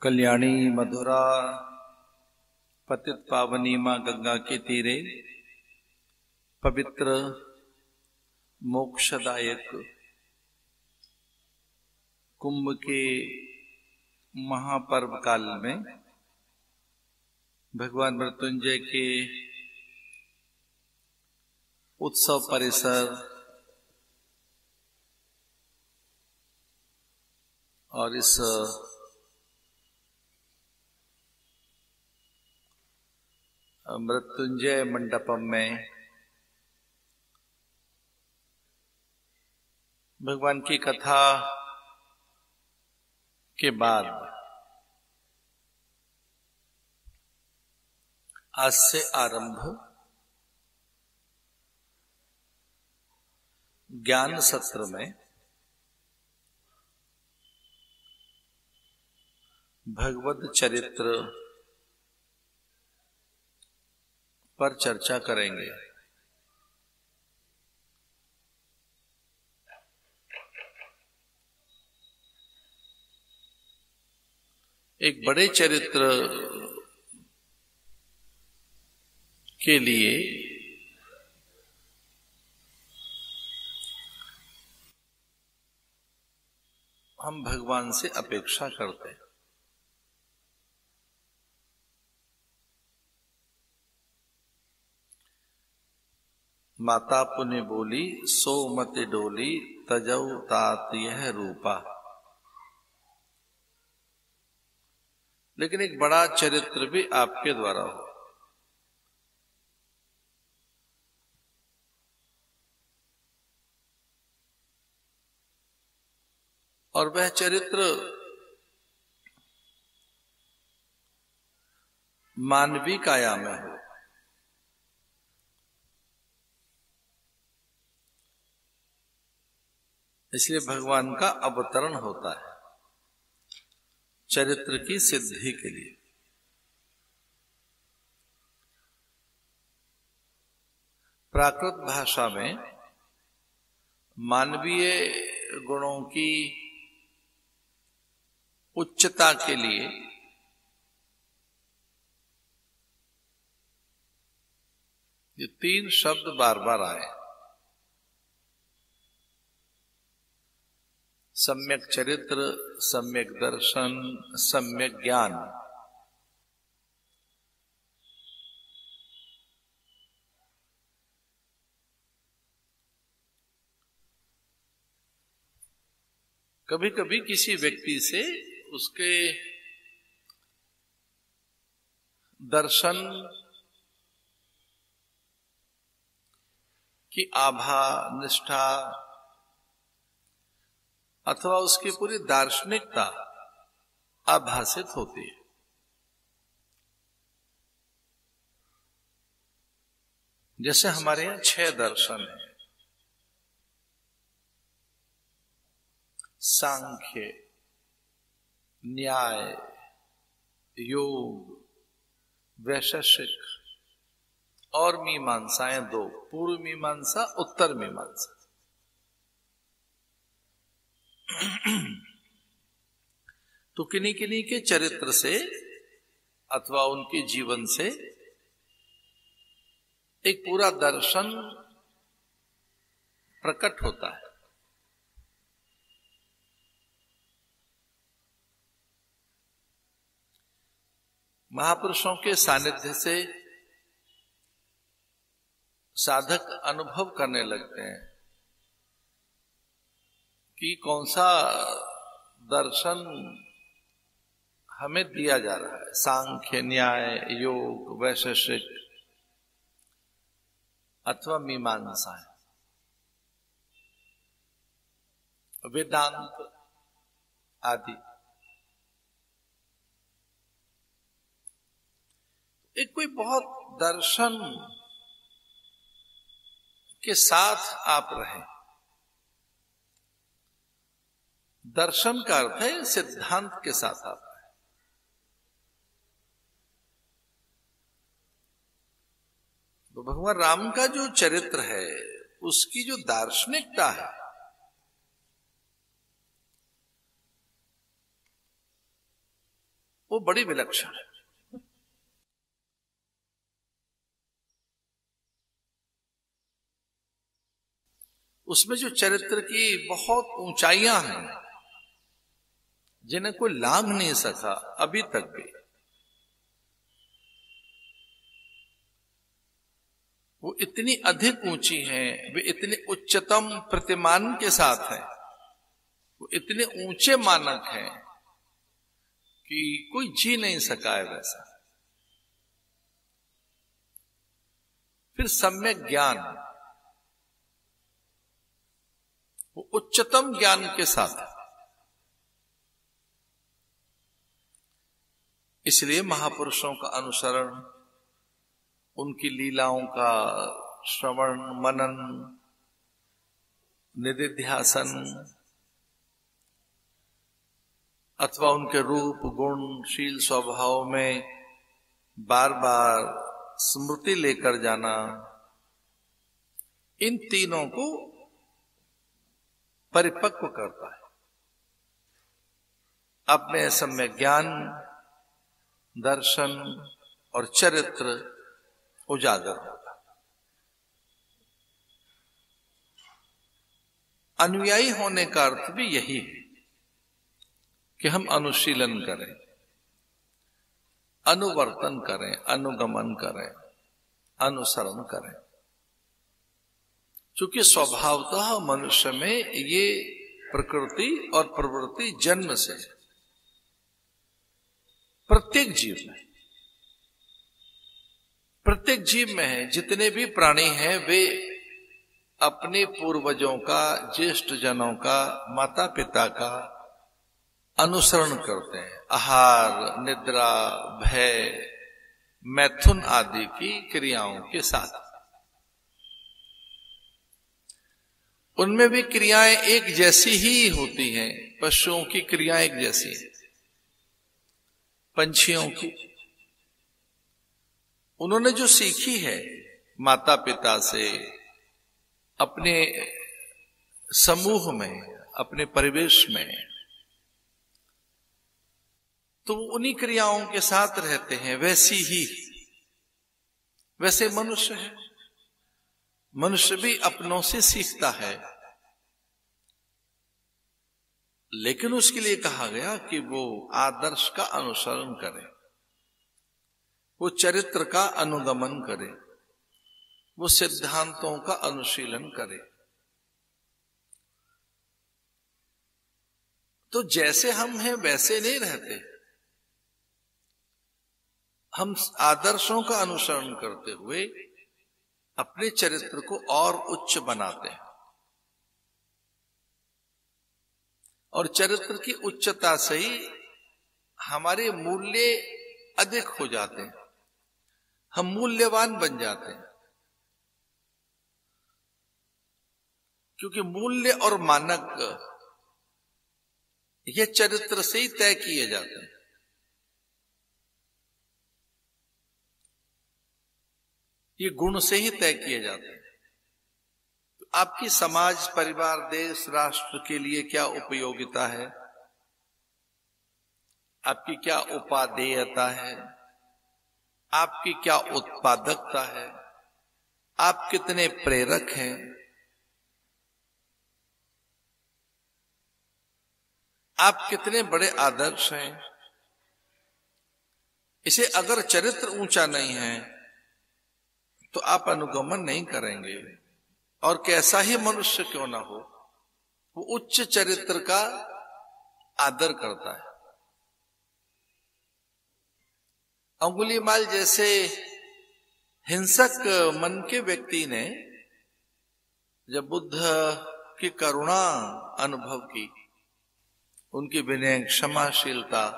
कल्याणी मधुरा पतित पावनी मां गंगा के तीरे पवित्र मोक्षदायक कुंभ के महापर्व काल में भगवान मृत्युंजय के उत्सव परिसर और इस मृत्युंजय मंडपम में भगवान की कथा के बाद आज से आरंभ ज्ञान सत्र में भगवद चरित्र पर चर्चा करेंगे। एक बड़े चरित्र के लिए हम भगवान से अपेक्षा करते हैं। माता पुण्य बोली सो मत डोली तजऊ तात यह रूपा। लेकिन एक बड़ा चरित्र भी आपके द्वारा हो, और वह चरित्र मानवी काया में हो। इसलिए भगवान का अवतरण होता है चरित्र की सिद्धि के लिए। प्राकृत भाषा में मानवीय गुणों की उच्चता के लिए ये तीन शब्द बार बार आए। सम्यक चरित्र, सम्यक दर्शन, सम्यक ज्ञान। कभी कभी किसी व्यक्ति से उसके दर्शन की आभा, निष्ठा अथवा उसकी पूरी दार्शनिकता आभासित होती है। जैसे हमारे यहां 6 दर्शन हैं: सांख्य, न्याय, योग, वैशेषिक और मीमांसाएं 2, पूर्व मीमांसा, उत्तर मीमांसा। तो किन्हीं किन्हीं के चरित्र से अथवा उनके जीवन से एक पूरा दर्शन प्रकट होता है। महापुरुषों के सानिध्य से साधक अनुभव करने लगते हैं कि कौन सा दर्शन हमें दिया जा रहा है। सांख्य, न्याय, योग, वैशेषिक अथवा मीमांसा, वेदांत आदि। एक कोई बहुत दर्शन के साथ आप रहें। दर्शन का अर्थ है सिद्धांत के साथ आप रहें। तो भगवान राम का जो चरित्र है उसकी जो दार्शनिकता है वो बड़ी विलक्षण है। उसमें जो चरित्र की बहुत ऊंचाइयां हैं जिन्हें कोई लांघ नहीं सका अभी तक भी, वो इतनी अधिक ऊंची हैं, वे इतने उच्चतम प्रतिमान के साथ हैं, वो इतने ऊंचे मानक हैं कि कोई जी नहीं सका है वैसा। फिर सम्यक ज्ञान, वो उच्चतम ज्ञान के साथ है। इसलिए महापुरुषों का अनुसरण, उनकी लीलाओं का श्रवण मनन निधिध्यासन, अथवा उनके रूप गुण शील स्वभाव में बार बार स्मृति लेकर जाना, इन तीनों को परिपक्व करता है। अपने सम्यक ज्ञान, दर्शन और चरित्र उजागर होगा। अनुयायी होने का अर्थ भी यही है कि हम अनुशीलन करें, अनुवर्तन करें, अनुगमन करें, अनुसरण करें। क्योंकि स्वभावतः मनुष्य में ये प्रकृति और प्रवृत्ति जन्म से है, प्रत्येक जीव में है। जितने भी प्राणी हैं वे अपने पूर्वजों का, ज्येष्ठ जनों का, माता पिता का अनुसरण करते हैं। आहार, निद्रा, भय, मैथुन आदि की क्रियाओं के साथ उनमें भी क्रियाएं एक जैसी ही होती हैं। पशुओं की क्रियाएं एक जैसी हैं, पंछियों की। उन्होंने जो सीखी है माता पिता से, अपने समूह में, अपने परिवेश में, तो उन्हीं क्रियाओं के साथ रहते हैं। वैसे मनुष्य है, मनुष्य भी अपनों से सीखता है, लेकिन उसके लिए कहा गया कि वो आदर्श का अनुसरण करे, वो चरित्र का अनुगमन करे, वो सिद्धांतों का अनुशीलन करे। तो जैसे हम हैं वैसे नहीं रहते, हम आदर्शों का अनुसरण करते हुए अपने चरित्र को और उच्च बनाते हैं, और चरित्र की उच्चता से ही हमारे मूल्य अधिक हो जाते हैं, हम मूल्यवान बन जाते हैं। क्योंकि मूल्य और मानक ये चरित्र से ही तय किए जाते हैं। ये गुण से ही तय किए जाते हैं। तो आपकी समाज, परिवार, देश, राष्ट्र के लिए क्या उपयोगिता है, आपकी क्या उपादेयता है, आपकी क्या उत्पादकता है, आप कितने प्रेरक हैं, आप कितने बड़े आदर्श हैं, इसे अगर चरित्र ऊंचा नहीं है तो आप अनुगमन नहीं करेंगे। और कैसा ही मनुष्य क्यों ना हो, वो उच्च चरित्र का आदर करता है। अंगुलीमाल जैसे हिंसक मन के व्यक्ति ने जब बुद्ध की करुणा अनुभव की, उनकी विनय, क्षमाशीलता,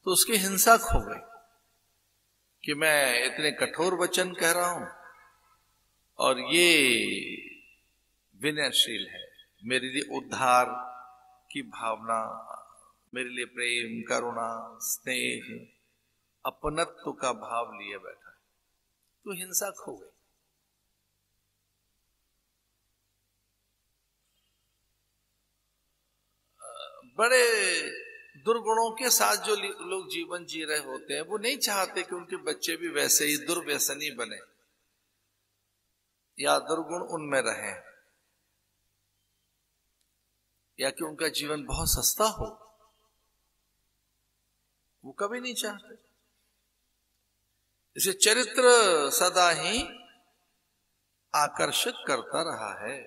तो उसकी हिंसा खो गई कि मैं इतने कठोर वचन कह रहा हूं और ये विनयशील है, मेरे लिए उद्धार की भावना, मेरे लिए प्रेम, करुणा, स्नेह, अपनत्व का भाव लिए बैठा है, तो हिंसा खो गई। बड़े दुर्गुणों के साथ जो लोग जीवन जी रहे होते हैं वो नहीं चाहते कि उनके बच्चे भी वैसे ही दुर्व्यसनी बने या दुर्गुण उनमें रहे या कि उनका जीवन बहुत सस्ता हो, वो कभी नहीं चाहते। इसे चरित्र सदा ही आकर्षित करता रहा है।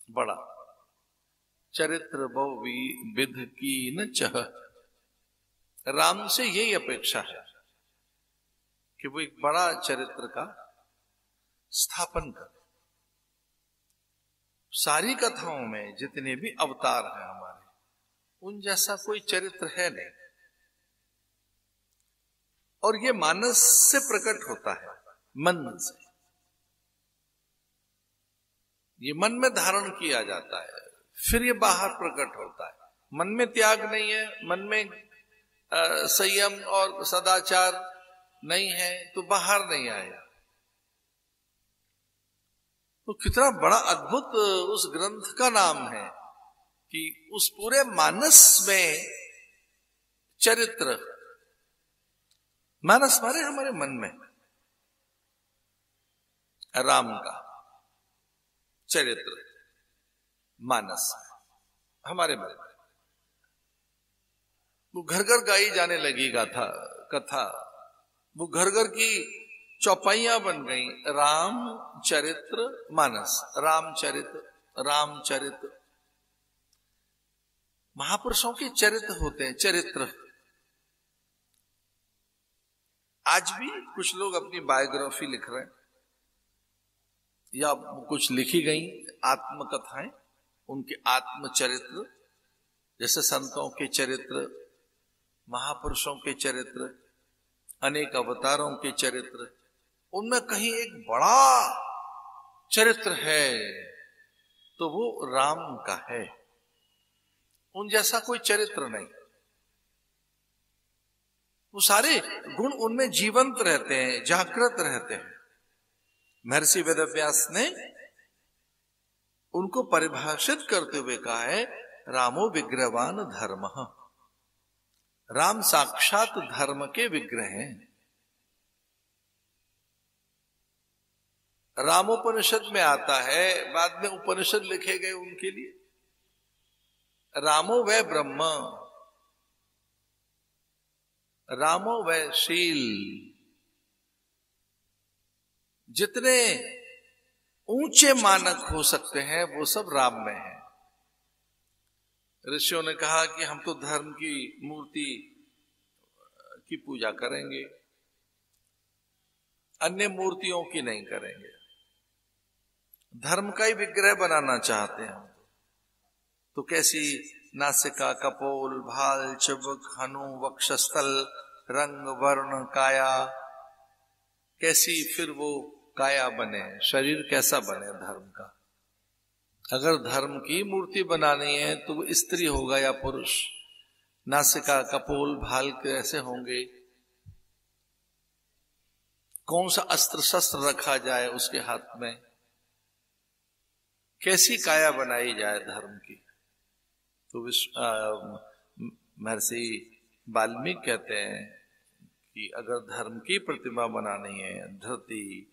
बड़ा चरित्र बहु विध की न चह, राम से यही अपेक्षा है कि वो एक बड़ा चरित्र का स्थापन कर। सारी कथाओं में जितने भी अवतार हैं हमारे, उन जैसा कोई चरित्र है नहीं, और ये मानस से प्रकट होता है, मन से। ये मन में धारण किया जाता है, फिर ये बाहर प्रकट होता है। मन में त्याग नहीं है, मन में संयम और सदाचार नहीं है, तो बाहर नहीं आएगा। तो कितना बड़ा अद्भुत उस ग्रंथ का नाम है कि उस पूरे मानस में चरित्र, मानस माने हमारे मन में, राम का चरित्र मानस हमारे मन में। वो घर घर गाई जाने लगी गाथा कथा, वो घर घर की चौपाइयां बन गई, राम चरित्र मानस, रामचरित्र रामचरित्र। महापुरुषों के चरित्र होते हैं, चरित्र। आज भी कुछ लोग अपनी बायोग्राफी लिख रहे हैं या कुछ लिखी गई आत्मकथाएं, उनके आत्मचरित्र, जैसे संतों के चरित्र, महापुरुषों के चरित्र, अनेक अवतारों के चरित्र, उनमें कहीं एक बड़ा चरित्र है तो वो राम का है। उन जैसा कोई चरित्र नहीं। वो सारे गुण उनमें जीवंत रहते हैं, जागृत रहते हैं। महर्षि वेदव्यास ने उनको परिभाषित करते हुए कहा है, रामो विग्रहवान धर्मः। राम साक्षात धर्म के विग्रह हैं। रामोपनिषद में आता है, बाद में उपनिषद लिखे गए उनके लिए। रामो वै ब्रह्म, रामो वै शील। जितने ऊंचे मानक हो सकते हैं वो सब राम में है। ऋषियों ने कहा कि हम तो धर्म की मूर्ति की पूजा करेंगे, अन्य मूर्तियों की नहीं करेंगे, धर्म का ही विग्रह बनाना चाहते हैं। तो कैसी नासिका, कपोल, भाल, चिबुक, हनु, वक्षस्थल, रंग, वर्ण, काया, कैसी फिर वो काया बने, शरीर कैसा बने धर्म का। अगर धर्म की मूर्ति बनानी है तो वो स्त्री होगा या पुरुष। नासिका, कपोल, भाल कैसे होंगे, कौन सा अस्त्र शस्त्र रखा जाए उसके हाथ में, कैसी काया बनाई जाए धर्म की। तो महर्षि वाल्मीकि कहते हैं कि अगर धर्म की प्रतिमा बनानी है, धृति,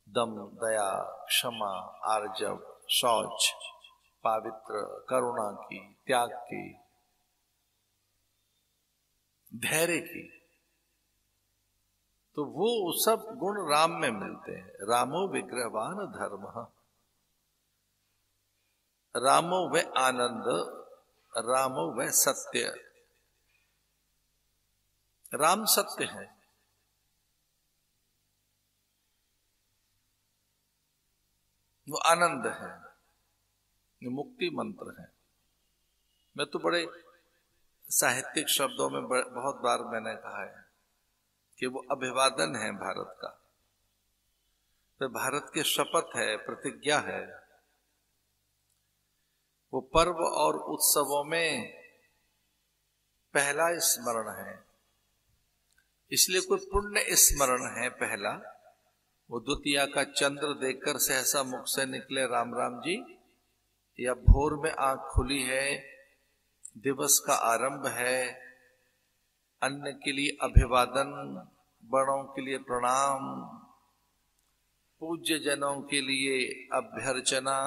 दम, दया, क्षमा, आर्जव, शौच, पावित्र, करुणा की, त्याग की, धैर्य की, तो वो सब गुण राम में मिलते हैं। रामो विग्रहवान धर्मः, रामो वै आनंद, रामो वै सत्य। राम सत्य है। वो आनंद है, ये मुक्ति मंत्र है। मैं तो बड़े साहित्यिक शब्दों में बहुत बार मैंने कहा है कि वो अभिवादन है भारत का, तो भारत की शपथ है, प्रतिज्ञा है। वो पर्व और उत्सवों में पहला स्मरण है, इसलिए कोई पुण्य स्मरण है पहला। वो द्वितीया का चंद्र देखकर सहसा मुख से निकले राम राम जी, या भोर में आंख खुली है दिवस का आरंभ है। अन्न के लिए अभिवादन, बड़ों के लिए प्रणाम, पूज्य जनों के लिए अभ्यर्चना,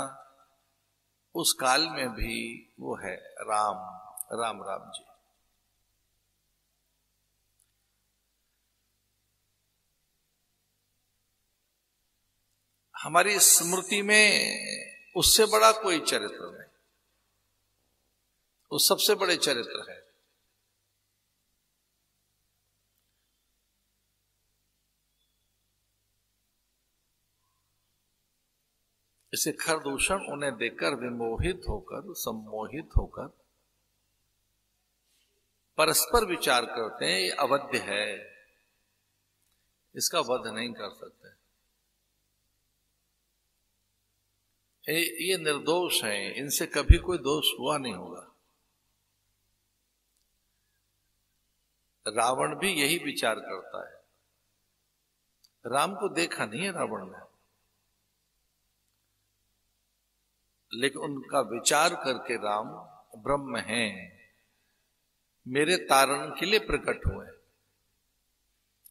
उस काल में भी वो है राम राम राम जी। हमारी स्मृति में उससे बड़ा कोई चरित्र नहीं, वो सबसे बड़े चरित्र है। इसे खरदूषण उन्हें देखकर विमोहित होकर, सम्मोहित होकर परस्पर विचार करते हैं, ये अवध्य है, इसका वध नहीं कर सकते, ये निर्दोष हैं, इनसे कभी कोई दोष हुआ नहीं होगा। रावण भी यही विचार करता है। राम को देखा नहीं है रावण ने, लेकिन उनका विचार करके राम ब्रह्म हैं, मेरे तारण के लिए प्रकट हुए,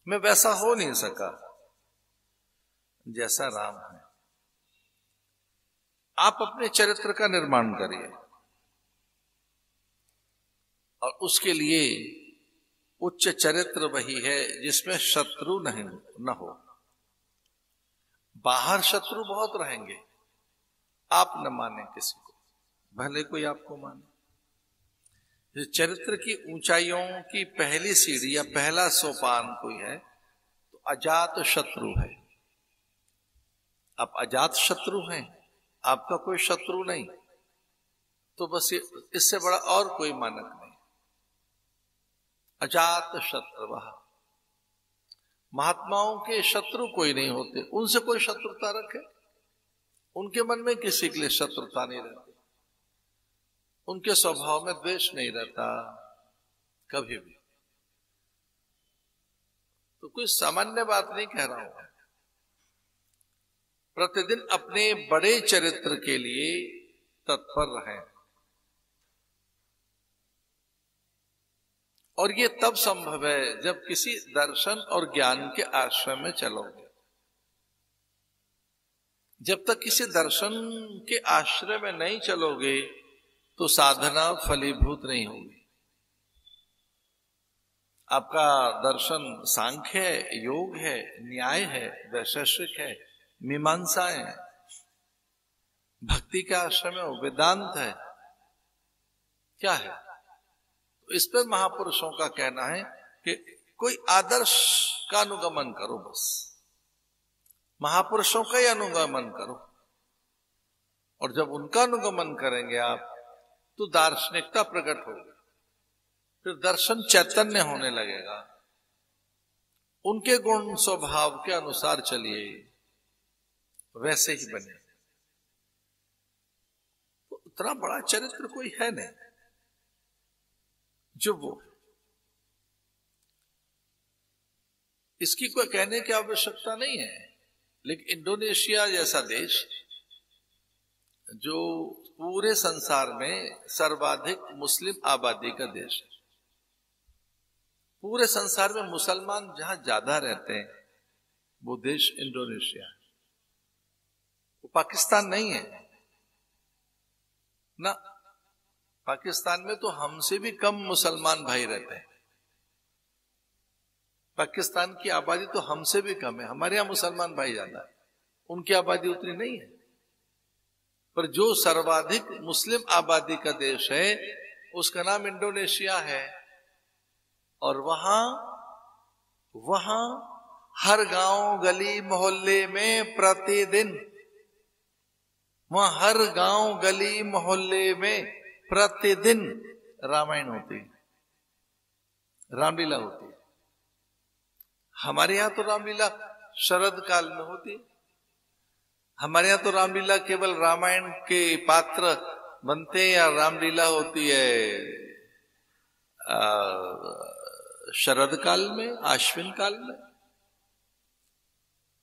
मैं वैसा हो नहीं सका जैसा राम है। आप अपने चरित्र का निर्माण करिए और उसके लिए उच्च चरित्र वही है जिसमें शत्रु नहीं न हो। बाहर शत्रु बहुत रहेंगे, आप न माने किसी को, भले कोई आपको माने। चरित्र की ऊंचाइयों की पहली सीढ़ी या पहला सोपान कोई है तो अजात शत्रु है। आप अजात शत्रु हैं, आपका कोई शत्रु नहीं, तो बस इससे बड़ा और कोई मानक नहीं। अजात शत्रु, महात्माओं के शत्रु कोई नहीं होते, उनसे कोई शत्रुता रखे, उनके मन में किसी के लिए शत्रुता नहीं रहती, उनके स्वभाव में द्वेष नहीं रहता कभी भी। तो कोई सामान्य बात नहीं कह रहा हूं। प्रतिदिन अपने बड़े चरित्र के लिए तत्पर रहें, और ये तब संभव है जब किसी दर्शन और ज्ञान के आश्रय में चलोगे। जब तक किसी दर्शन के आश्रय में नहीं चलोगे तो साधना फलीभूत नहीं होगी। आपका दर्शन सांख्य है, योग है, न्याय है, वैशेषिक है, मीमांसा है, भक्ति के आश्रय में हो, वेदांत है, क्या है? तो इस पर महापुरुषों का कहना है कि कोई आदर्श का अनुगमन करो, बस महापुरुषों का ही अनुगमन करो, और जब उनका अनुगमन करेंगे आप तो दार्शनिकता प्रकट होगी, फिर दर्शन चैतन्य होने लगेगा। उनके गुण स्वभाव के अनुसार चलिए, वैसे ही बने। तो इतना बड़ा चरित्र कोई है नहीं जो वो, इसकी कोई कहने की आवश्यकता नहीं है। लेकिन इंडोनेशिया जैसा देश जो पूरे संसार में सर्वाधिक मुस्लिम आबादी का देश है, पूरे संसार में मुसलमान जहां ज्यादा रहते हैं वो देश इंडोनेशिया है, वो पाकिस्तान नहीं है ना। पाकिस्तान में तो हमसे भी कम मुसलमान भाई रहते हैं, पाकिस्तान की आबादी तो हमसे भी कम है, हमारे यहां मुसलमान भाई ज्यादा है, उनकी आबादी उतनी नहीं है। पर जो सर्वाधिक मुस्लिम आबादी का देश है उसका नाम इंडोनेशिया है, और वहां हर गांव गली मोहल्ले में प्रतिदिन, वहां हर गांव गली मोहल्ले में प्रतिदिन रामायण होती है, रामलीला होती है। हमारे यहां तो रामलीला शरद काल में होती है, हमारे यहां तो रामलीला केवल रामायण के पात्र बनते हैं, या रामलीला होती है शरद काल में, आश्विन काल में।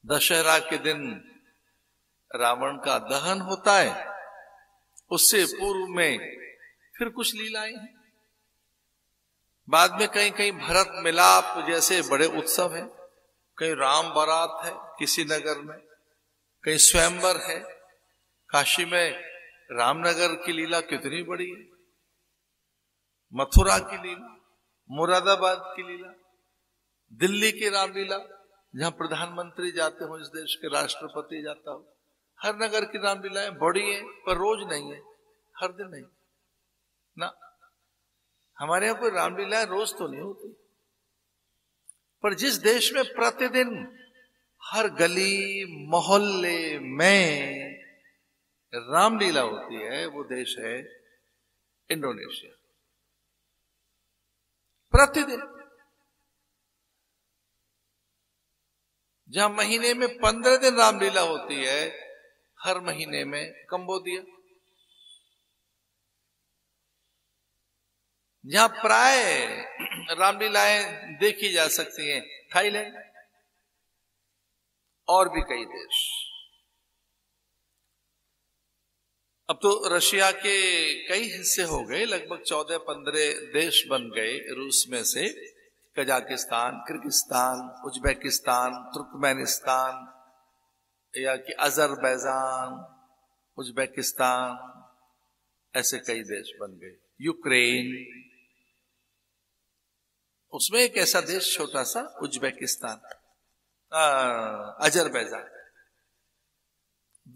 दशहरा के दिन रावण का दहन होता है, उससे पूर्व में फिर कुछ लीलाएं हैं, बाद में कहीं कहीं भरत मिलाप जैसे बड़े उत्सव हैं, कहीं राम बारात है किसी नगर में, कहीं स्वयंवर है। काशी में रामनगर की लीला कितनी बड़ी है, मथुरा की लीला, मुरादाबाद की लीला, दिल्ली की रामलीला जहां प्रधानमंत्री जाते हो, इस देश के राष्ट्रपति जाता हो, हर नगर की रामलीलाएं बड़ी है, पर रोज नहीं है, हर दिन नहीं ना। हमारे यहां कोई रामलीलाएं रोज तो नहीं होती, पर जिस देश में प्रतिदिन हर गली मोहल्ले में रामलीला होती है, वो देश है इंडोनेशिया। प्रतिदिन, जहां महीने में 15 दिन रामलीला होती है, हर महीने में कंबोडिया, जहां प्राय रामलीलाएं देखी जा सकती हैं, थाईलैंड और भी कई देश। अब तो रशिया के कई हिस्से हो गए, लगभग 14-15 देश बन गए रूस में से, कजाकिस्तान, किर्गिस्तान, उज्बेकिस्तान, तुर्कमेनिस्तान, या कि अजरबैजान, उज्बेकिस्तान, ऐसे कई देश बन गए, यूक्रेन, उसमें एक ऐसा देश छोटा सा उज्बेकिस्तान, अजरबैजान।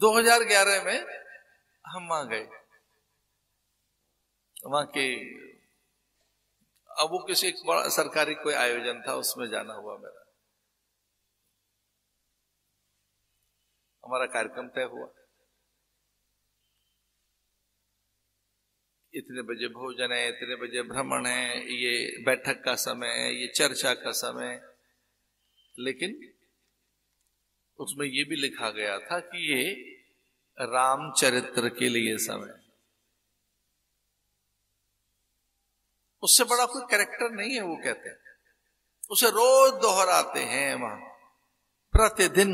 2011 में हम वहां गए, वहां के, अब वो किसी एक बड़ा सरकारी कोई आयोजन था, उसमें जाना हुआ मेरा, हमारा कार्यक्रम तय हुआ, इतने बजे भोजन है, इतने बजे भ्रमण है, ये बैठक का समय है, ये चर्चा का समय, लेकिन उसमें ये भी लिखा गया था कि ये रामचरित्र के लिए समय, उससे बड़ा कोई कैरेक्टर नहीं है, वो कहते हैं, उसे रोज दोहराते हैं वहां, प्रतिदिन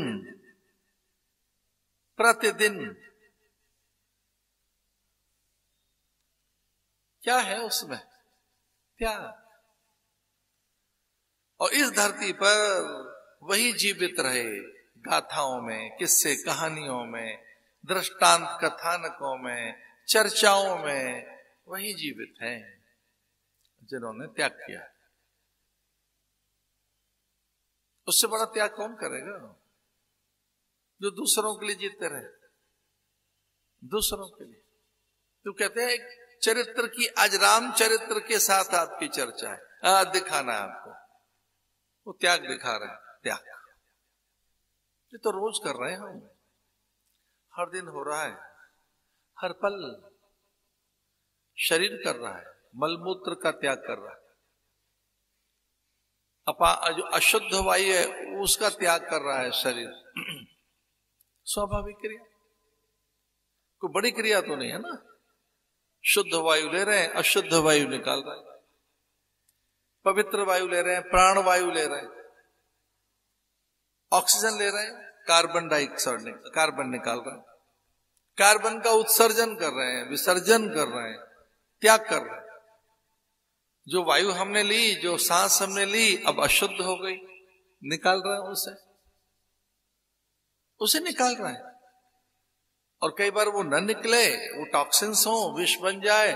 प्रतिदिन। क्या है उसमें? त्याग। और इस धरती पर वही जीवित रहे, गाथाओं में, किस्से कहानियों में, दृष्टांत कथानकों में, चर्चाओं में, वही जीवित हैं जिन्होंने त्याग किया। उससे बड़ा त्याग कौन करेगा? जो दूसरों के लिए जीते रहे, दूसरों के लिए। तो कहते हैं एक चरित्र की, आज राम चरित्र के साथ आपकी चर्चा है, आज दिखाना है आपको, वो त्याग दिखा रहे हैं, त्याग। ये तो रोज कर रहे हैं हम, हर दिन हो रहा है, हर पल शरीर कर रहा है, मलमूत्र का त्याग कर रहा है, जो अशुद्ध वायु है उसका त्याग कर रहा है शरीर। स्वाभाविक क्रिया, कोई बड़ी क्रिया तो नहीं है ना। शुद्ध वायु ले रहे हैं, अशुद्ध वायु निकाल रहे हैं, पवित्र वायु ले रहे हैं, प्राण वायु ले रहे हैं, ऑक्सीजन ले रहे हैं, कार्बन डाइऑक्साइड, कार्बन निकाल रहे हैं, कार्बन का उत्सर्जन कर रहे हैं, विसर्जन कर रहे हैं, त्याग कर रहे हैं। जो वायु हमने ली, जो सांस हमने ली, अब अशुद्ध हो गई, निकाल रहे हैं, उसे निकाल रहे हैं। और कई बार वो न निकले, वो टॉक्सिन्स हो, विष बन जाए,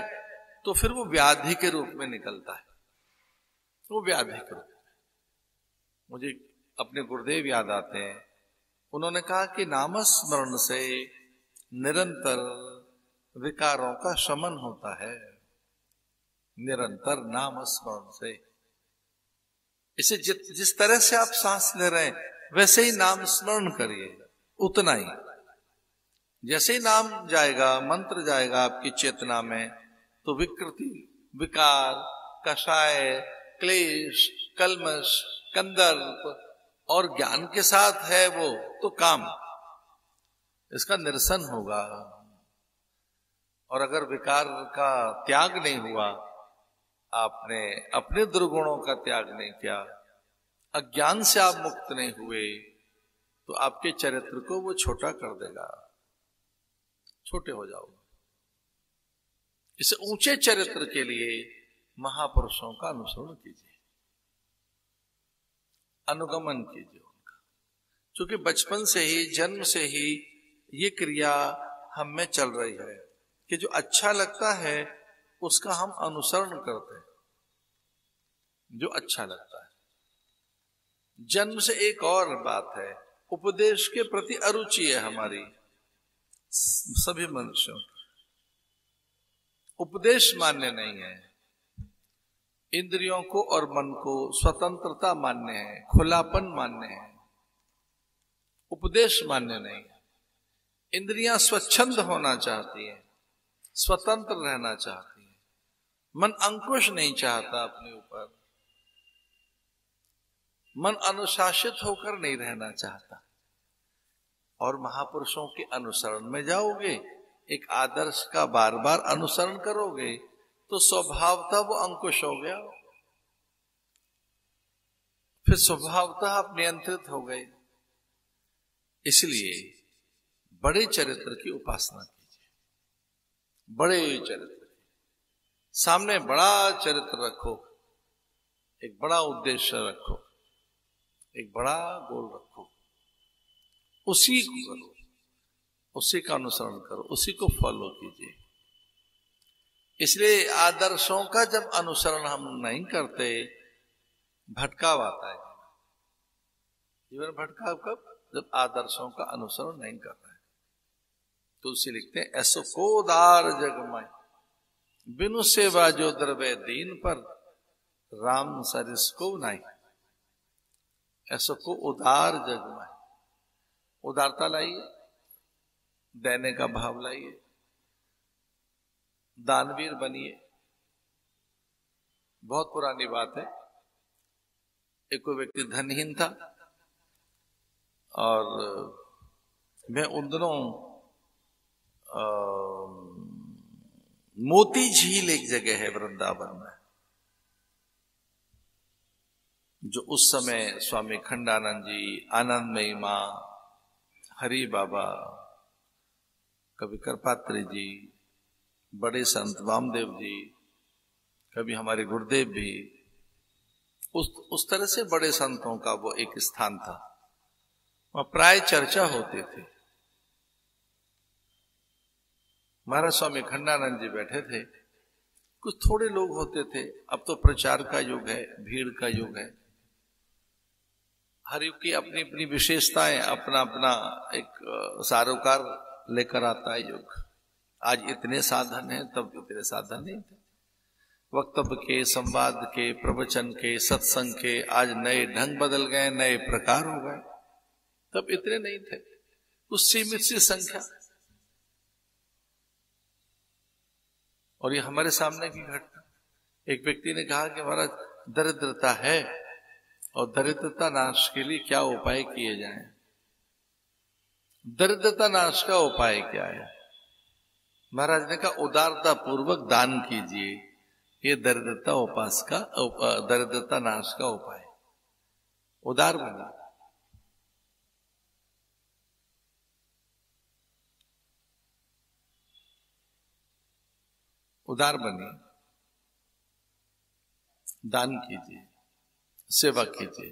तो फिर वो व्याधि के रूप में निकलता है, वो व्याधि के रूप में। मुझे अपने गुरुदेव याद आते हैं, उन्होंने कहा कि नामस्मरण से निरंतर विकारों का शमन होता है, निरंतर नामस्मरण से। इसे जिस तरह से आप सांस ले रहे हैं वैसे ही नाम स्मरण करिए, उतना ही। जैसे ही नाम जाएगा, मंत्र जाएगा आपकी चेतना में, तो विकृति, विकार, कषाय, क्लेश, कल्मश, कंदर्प और ज्ञान के साथ है वो तो काम, इसका निरसन होगा। और अगर विकार का त्याग नहीं हुआ, आपने अपने दुर्गुणों का त्याग नहीं किया, अज्ञान से आप मुक्त नहीं हुए, तो आपके चरित्र को वो छोटा कर देगा, छोटे हो जाओगे। इसे ऊंचे चरित्र के लिए महापुरुषों का अनुसरण कीजिए, अनुगमन कीजिए उनका, क्योंकि बचपन से ही, जन्म से ही ये क्रिया हम में चल रही है कि जो अच्छा लगता है उसका हम अनुसरण करते हैं, जो अच्छा लगता है। जन्म से एक और बात है, उपदेश के प्रति अरुचि है हमारी सभी मनुष्यों की। उपदेश मान्य नहीं है, इंद्रियों को और मन को स्वतंत्रता मान्य है, खुलापन मान्य है, उपदेश मान्य नहीं है। इंद्रियां स्वच्छंद होना चाहती हैं, स्वतंत्र रहना चाहती हैं, मन अंकुश नहीं चाहता अपने ऊपर, मन अनुशासित होकर नहीं रहना चाहता। और महापुरुषों के अनुसरण में जाओगे, एक आदर्श का बार बार अनुसरण करोगे तो स्वभावतः वो अंकुश हो गया, फिर स्वभावतः आप नियंत्रित हो गए। इसलिए बड़े चरित्र की उपासना कीजिए, बड़े चरित्र सामने बड़ा चरित्र रखो, एक बड़ा उद्देश्य रखो, एक बड़ा गोल रखो, उसी को करो, उसी का अनुसरण करो, उसी को फॉलो कीजिए। इसलिए आदर्शों का जब अनुसरण हम नहीं करते, भटकाव आता है जीवन। भटकाव कब? जब आदर्शों का अनुसरण नहीं कर रहे। तुलसी लिखते हैं, ऐसो को उदार जगमय बिनु सेवा जो द्रव्य दीन पर, राम सरिस को नहीं। ऐसो को उदार जगमय, उदारता लाइए, देने का भाव लाइए, दानवीर बनिए। बहुत पुरानी बात है, एक कोई व्यक्ति धनहीन था और मैं उन दिनों मोती झील एक जगह है वृंदावन में, जो उस समय स्वामी खंडानंद जी, आनंदमयी मां, हरि बाबा, कभी करपात्री जी, बड़े संत वामदेव जी, कभी हमारे गुरुदेव भी, उस तरह से बड़े संतों का वो एक स्थान था, वहां प्राय चर्चा होती थी। महाराज स्वामी खंडानंद जी बैठे थे, कुछ थोड़े लोग होते थे। अब तो प्रचार का युग है, भीड़ का युग है, हर युग की अपनी अपनी विशेषताएं, अपना अपना एक सारोकार लेकर आता है युग। आज इतने साधन हैं, तब इतने साधन नहीं थे। वक्तव्य के, संवाद के, प्रवचन के, सत्संग के आज नए ढंग बदल गए, नए प्रकार हो गए, तब इतने नहीं थे, कुछ सीमित सी संख्या। और ये हमारे सामने की घटना, एक व्यक्ति ने कहा कि हमारा दरिद्रता है और दरिद्रता नाश के लिए क्या उपाय किए जाएं। दरिद्रता नाश का उपाय क्या है? महाराज ने कहा, उदारता पूर्वक दान कीजिए, ये दरिद्रता उपास का, दरिद्रता नाश का उपाय। उदार बनिए, उदार बनिए, दान कीजिए, सेवा कीजिए।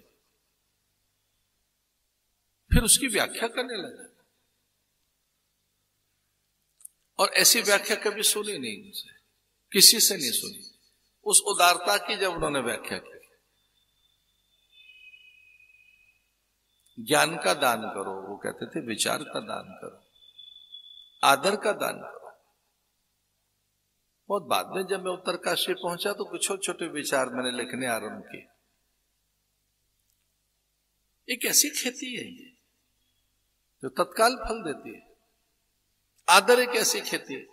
फिर उसकी व्याख्या करने लगे, और ऐसी व्याख्या कभी सुनी नहीं उनसे, किसी से नहीं सुनी। उस उदारता की जब उन्होंने व्याख्या की, ज्ञान का दान करो, वो कहते थे विचार का दान करो, आदर का दान करो। बहुत बाद में जब मैं उत्तरकाशी पहुंचा तो कुछ छोटे छोटे विचार मैंने लिखने आरंभ किए। एक ऐसी खेती है ये जो तत्काल फल देती है। आदर एक ऐसी खेती है,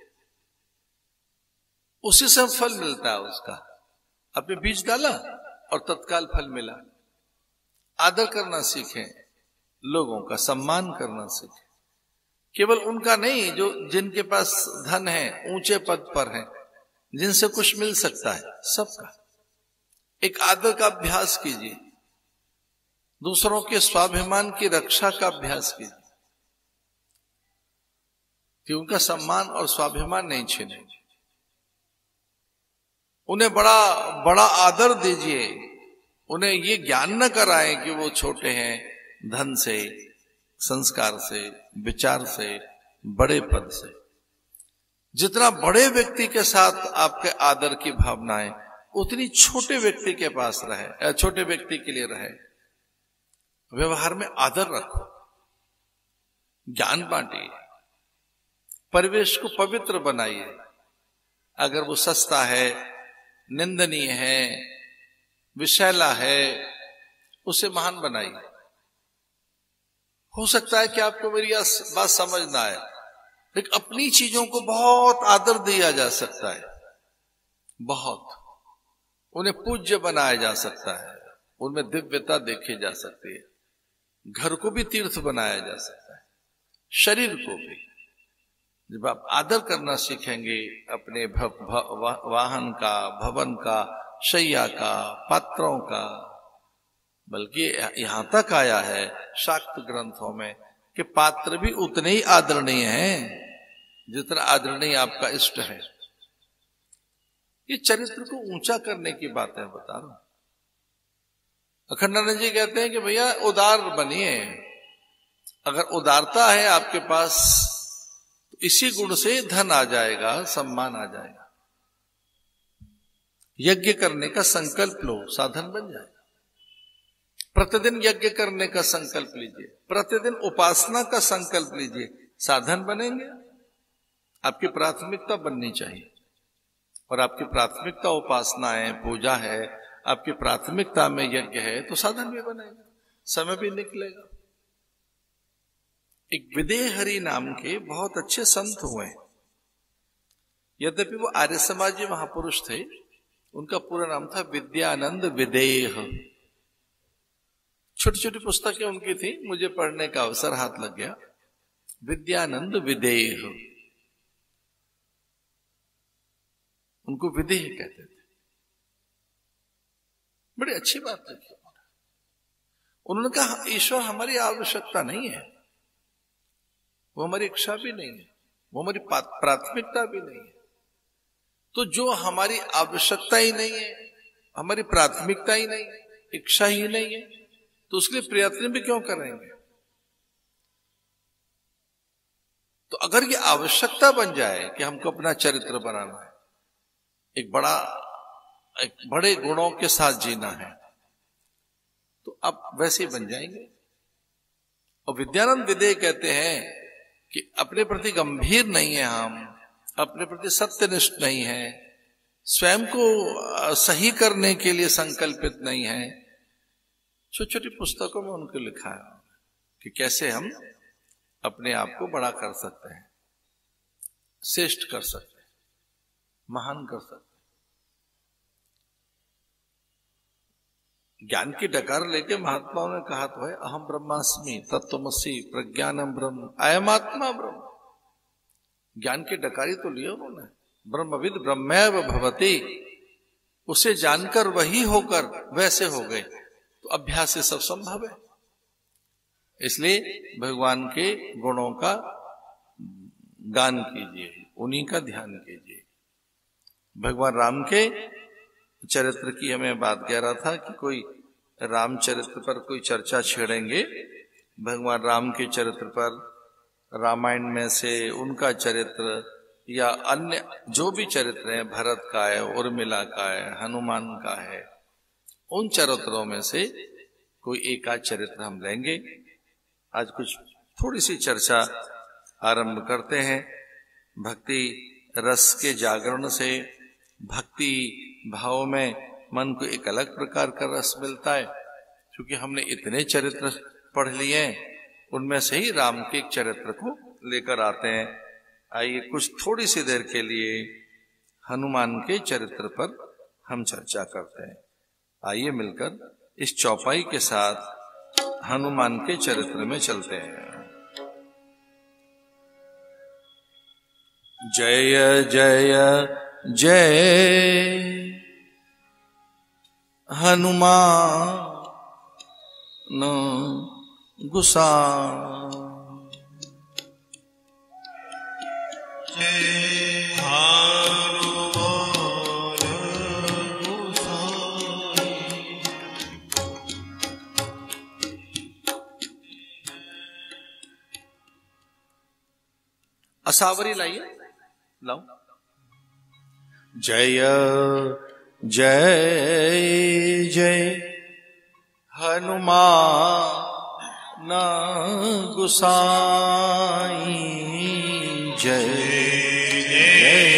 उसी से फल मिलता है उसका। आपने बीज डाला और तत्काल फल मिला। आदर करना सीखें, लोगों का सम्मान करना सीखें, केवल उनका नहीं जो जिनके पास धन है, ऊंचे पद पर है, जिनसे कुछ मिल सकता है, सबका एक आदर का अभ्यास कीजिए। दूसरों के स्वाभिमान की रक्षा का अभ्यास कीजिए कि उनका सम्मान और स्वाभिमान नहीं छीने। उन्हें बड़ा बड़ा आदर दीजिए, उन्हें ये ज्ञान न कराएं कि वो छोटे हैं धन से, संस्कार से, विचार से, बड़े पद से। जितना बड़े व्यक्ति के साथ आपके आदर की भावनाएं उतनी छोटे व्यक्ति के पास रहे, छोटे व्यक्ति के लिए रहे। व्यवहार में आदर रखो, ज्ञान बांटिए, परिवेश को पवित्र बनाइए। अगर वो सस्ता है, निंदनीय है, विषैला है, उसे महान बनाइए। हो सकता है कि आपको मेरी बात समझ ना आए, लेकिन अपनी चीजों को बहुत आदर दिया जा सकता है, बहुत उन्हें पूज्य बनाया जा सकता है, उनमें दिव्यता देखी जा सकती है। घर को भी तीर्थ बनाया जा सकता है, शरीर को भी। जब आप आदर करना सीखेंगे अपने वाहन का, भवन का, शैया का, पात्रों का, बल्कि यहां तक आया है शाक्त ग्रंथों में कि पात्र भी उतने ही आदरणीय हैं जितना आदरणीय आपका इष्ट है। ये चरित्र को ऊंचा करने की बातें बता रहा हूं। अखंडानंद जी कहते हैं कि भैया उदार बनिए। अगर उदारता है आपके पास तो इसी गुण से धन आ जाएगा, सम्मान आ जाएगा। यज्ञ करने का संकल्प लो, साधन बन जाएगा। प्रतिदिन यज्ञ करने का संकल्प लीजिए, प्रतिदिन उपासना का संकल्प लीजिए, साधन बनेंगे। आपकी प्राथमिकता बननी चाहिए, और आपकी प्राथमिकता उपासना है, पूजा है, आपकी प्राथमिकता में यज्ञ है, तो साधन भी बनेगा, समय भी निकलेगा। एक विदेहरि नाम के बहुत अच्छे संत हुए, यद्यपि वो आर्य समाजी महापुरुष थे। उनका पूरा नाम था विद्यानंद विदेह। छोटी छोटी पुस्तकें उनकी थी, मुझे पढ़ने का अवसर हाथ लग गया। विद्यानंद विदेह, उनको विदेह कहते थे। बड़ी अच्छी बात लिखी उन्होंने कहा, ईश्वर हमारी आवश्यकता नहीं है, वो हमारी इच्छा भी नहीं है, वो हमारी प्राथमिकता भी नहीं है। तो जो हमारी आवश्यकता ही नहीं है, हमारी प्राथमिकता ही नहीं है, इच्छा ही नहीं है, तो उसके लिए प्रयत्न भी क्यों करेंगे? तो अगर ये आवश्यकता बन जाए कि हमको अपना चरित्र बनाना है, एक बड़े गुणों के साथ जीना है, तो आप वैसे ही बन जाएंगे। और विद्यानंद विदेह कहते हैं कि अपने प्रति गंभीर नहीं है, हम अपने प्रति सत्यनिष्ठ नहीं है, स्वयं को सही करने के लिए संकल्पित नहीं है। छोटी छोटी पुस्तकों में उनको लिखा है कि कैसे हम अपने आप को बड़ा कर सकते हैं, श्रेष्ठ कर सकते हैं, महान कर सकते हैं। ज्ञान की डकार लेके महात्माओं ने कहा तो है, अहम ब्रह्मास्मि तत्त्वमसि प्रज्ञानम ब्रह्म अयमात्मा ब्रह्म। ज्ञान की डकारी तो लिया उन्होंने, ब्रह्मविद ब्रह्मैव भवति, उसे जानकर वही होकर वैसे हो गए। तो अभ्यास से सब संभव है। इसलिए भगवान के गुणों का गान कीजिए, उन्हीं का ध्यान कीजिए। भगवान राम के चरित्र की हमें बात कह रहा था कि कोई रामचरित्र पर कोई चर्चा छेड़ेंगे, भगवान राम के चरित्र पर, रामायण में से उनका चरित्र या अन्य जो भी चरित्र हैं, भरत का है, उर्मिला का है, हनुमान का है, उन चरित्रों में से कोई एक आध चरित्र हम लेंगे। आज कुछ थोड़ी सी चर्चा आरंभ करते हैं। भक्ति रस के जागरण से भक्ति भाव में मन को एक अलग प्रकार का रस मिलता है। क्योंकि हमने इतने चरित्र पढ़ लिए हैं, उनमें से ही राम के एक चरित्र को लेकर आते हैं। आइए कुछ थोड़ी सी देर के लिए हनुमान के चरित्र पर हम चर्चा करते हैं। आइए मिलकर इस चौपाई के साथ हनुमान के चरित्र में चलते हैं। जय जय जय हनुमान गोसाई। हनुमान असावरी लाइए, लाओ। जय जय जय हनुमान गोसाई, जय जय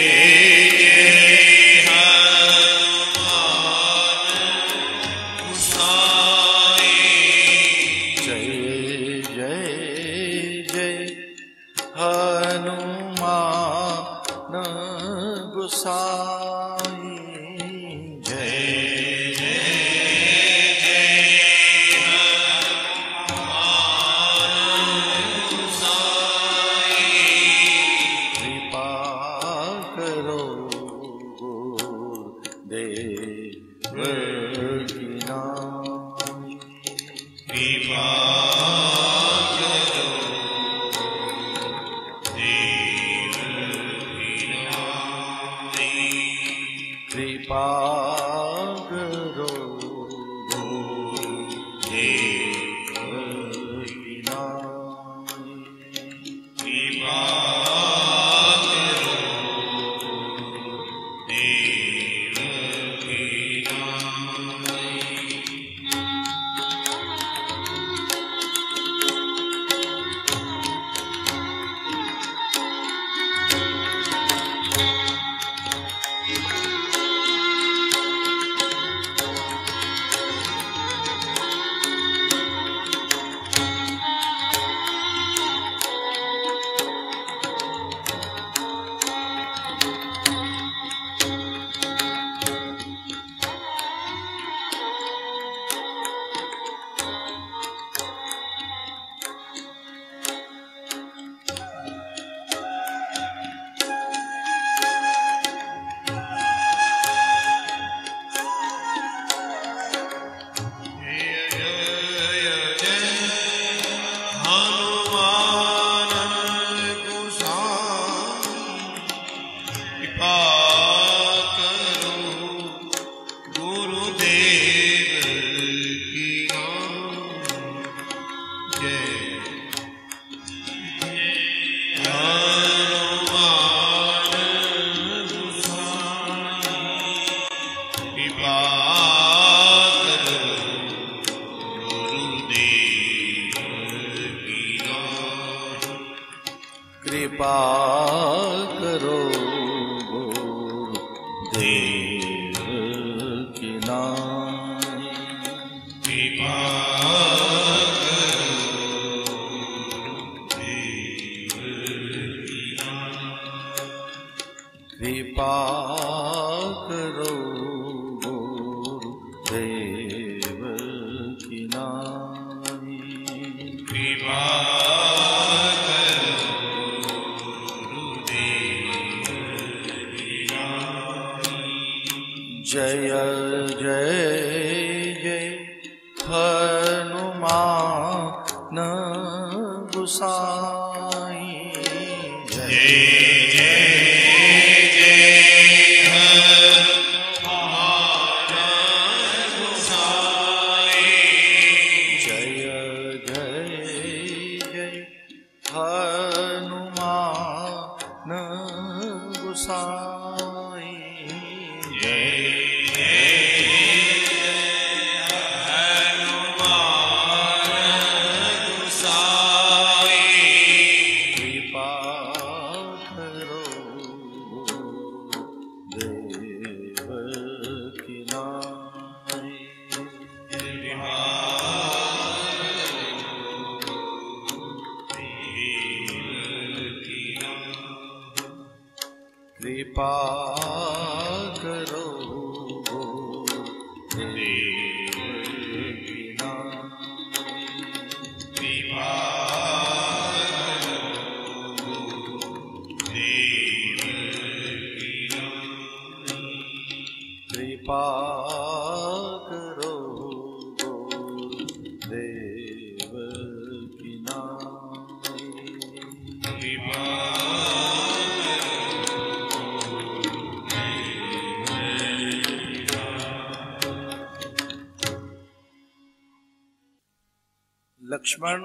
लक्ष्मण